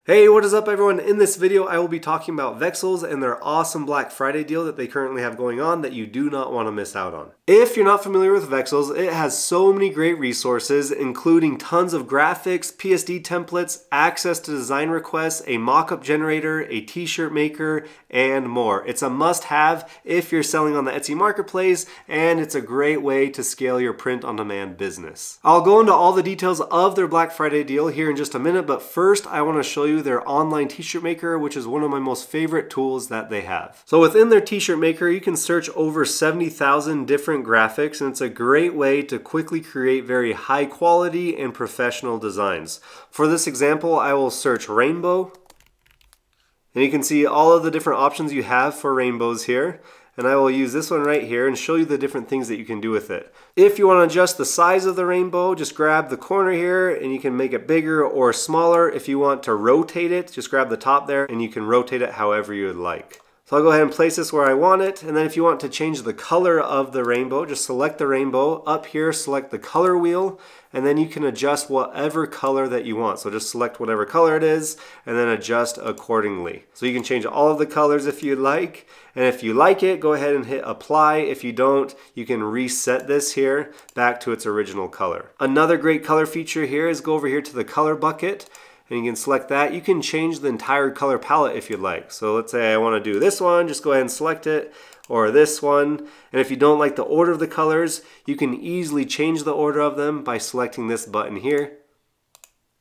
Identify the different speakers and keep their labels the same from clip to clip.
Speaker 1: Hey, what is up everyone? In this video, I will be talking about Vexels and their awesome Black Friday deal that they currently have going on that you do not want to miss out on. If you're not familiar with Vexels, it has so many great resources, including tons of graphics, PSD templates, access to design requests, a mock-up generator, a t-shirt maker, and more. It's a must-have if you're selling on the Etsy marketplace, and it's a great way to scale your print-on-demand business. I'll go into all the details of their Black Friday deal here in just a minute, but first I want to show you their online t-shirt maker, which is one of my most favorite tools that they have. So within their t-shirt maker, you can search over 70,000 different graphics, and it's a great way to quickly create very high quality and professional designs. For this example, I will search rainbow, and you can see all of the different options you have for rainbows here. And I will use this one right here and show you the different things that you can do with it. If you want to adjust the size of the rainbow, just grab the corner here and you can make it bigger or smaller. If you want to rotate it, just grab the top there and you can rotate it however you would like. So I'll go ahead and place this where I want it, and then if you want to change the color of the rainbow, just select the rainbow. Up here, select the color wheel, and then you can adjust whatever color that you want. So just select whatever color it is, and then adjust accordingly. So you can change all of the colors if you'd like, and if you like it, go ahead and hit apply. If you don't, you can reset this here back to its original color. Another great color feature here is go over here to the color bucket, and you can select that. You can change the entire color palette if you'd like. So let's say I want to do this one, just go ahead and select it, or this one. And if you don't like the order of the colors, you can easily change the order of them by selecting this button here,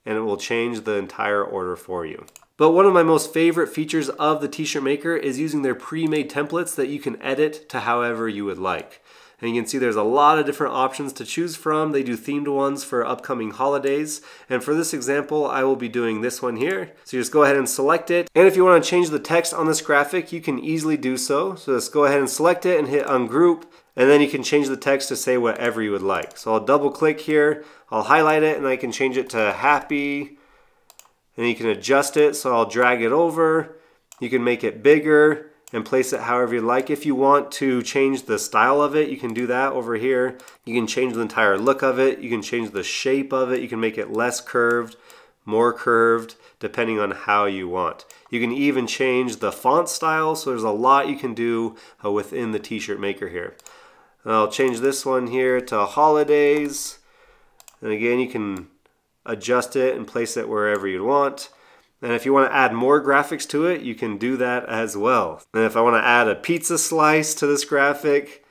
Speaker 1: and it will change the entire order for you. But one of my most favorite features of the t-shirt maker is using their pre-made templates that you can edit to however you would like. And you can see there's a lot of different options to choose from. They do themed ones for upcoming holidays. And for this example, I will be doing this one here. So you just go ahead and select it. And if you want to change the text on this graphic, you can easily do so. So just go ahead and select it and hit ungroup. And then you can change the text to say whatever you would like. So I'll double click here, I'll highlight it, and I can change it to happy. And you can adjust it. So I'll drag it over. You can make it bigger and place it however you like. If you want to change the style of it, you can do that over here. You can change the entire look of it. You can change the shape of it. You can make it less curved, more curved, depending on how you want. You can even change the font style, so there's a lot you can do within the t-shirt maker here. And I'll change this one here to holidays. And again, you can adjust it and place it wherever you want. And if you want to add more graphics to it, you can do that as well. And if I want to add a pizza slice to this graphic,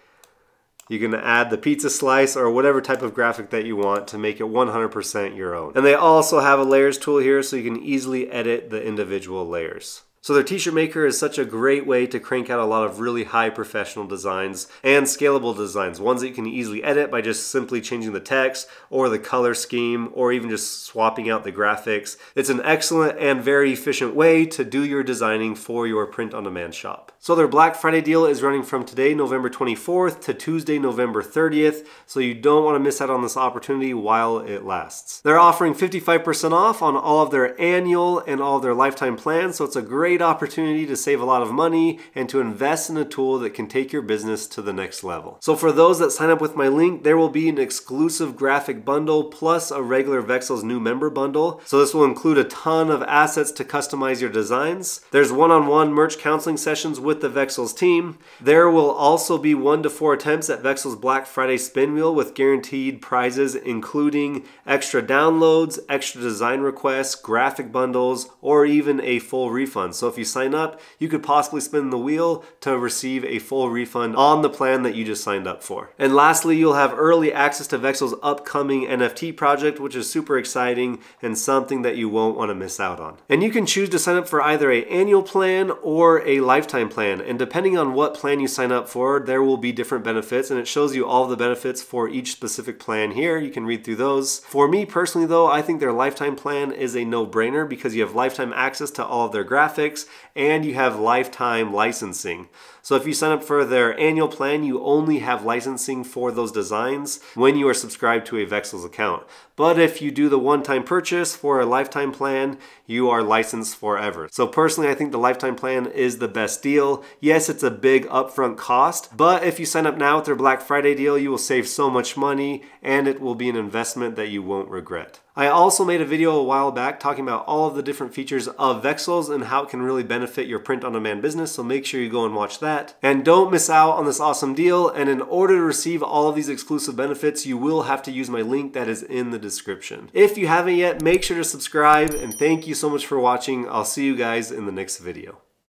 Speaker 1: you can add the pizza slice or whatever type of graphic that you want to make it 100% your own. And they also have a layers tool here, so you can easily edit the individual layers. So their t-shirt maker is such a great way to crank out a lot of really high professional designs and scalable designs, ones that you can easily edit by just simply changing the text or the color scheme or even just swapping out the graphics. It's an excellent and very efficient way to do your designing for your print-on-demand shop. So their Black Friday deal is running from today, November 24th to Tuesday, November 30th, so you don't want to miss out on this opportunity while it lasts. They're offering 55% off on all of their annual and all of their lifetime plans, so it's a great opportunity to save a lot of money and to invest in a tool that can take your business to the next level. So for those that sign up with my link, there will be an exclusive graphic bundle plus a regular Vexels new member bundle. So this will include a ton of assets to customize your designs. There's one-on-one merch counseling sessions with the Vexels team. There will also be 1 to 4 attempts at Vexels Black Friday spin wheel with guaranteed prizes, including extra downloads, extra design requests, graphic bundles, or even a full refund. So if you sign up, you could possibly spin the wheel to receive a full refund on the plan that you just signed up for. And lastly, you'll have early access to Vexels' upcoming NFT project, which is super exciting and something that you won't want to miss out on. And you can choose to sign up for either an annual plan or a lifetime plan. And depending on what plan you sign up for, there will be different benefits, and it shows you all the benefits for each specific plan here. You can read through those. For me personally though, I think their lifetime plan is a no-brainer because you have lifetime access to all of their graphics and you have lifetime licensing. So if you sign up for their annual plan, you only have licensing for those designs when you are subscribed to a Vexels account. But if you do the one-time purchase for a lifetime plan, you are licensed forever. So personally, I think the lifetime plan is the best deal. Yes, it's a big upfront cost, but if you sign up now with their Black Friday deal, you will save so much money and it will be an investment that you won't regret. I also made a video a while back talking about all of the different features of Vexels and how it can really benefit your print-on-demand business, so make sure you go and watch that. And don't miss out on this awesome deal, and in order to receive all of these exclusive benefits, you will have to use my link that is in the description. If you haven't yet, make sure to subscribe, and thank you so much for watching. I'll see you guys in the next video.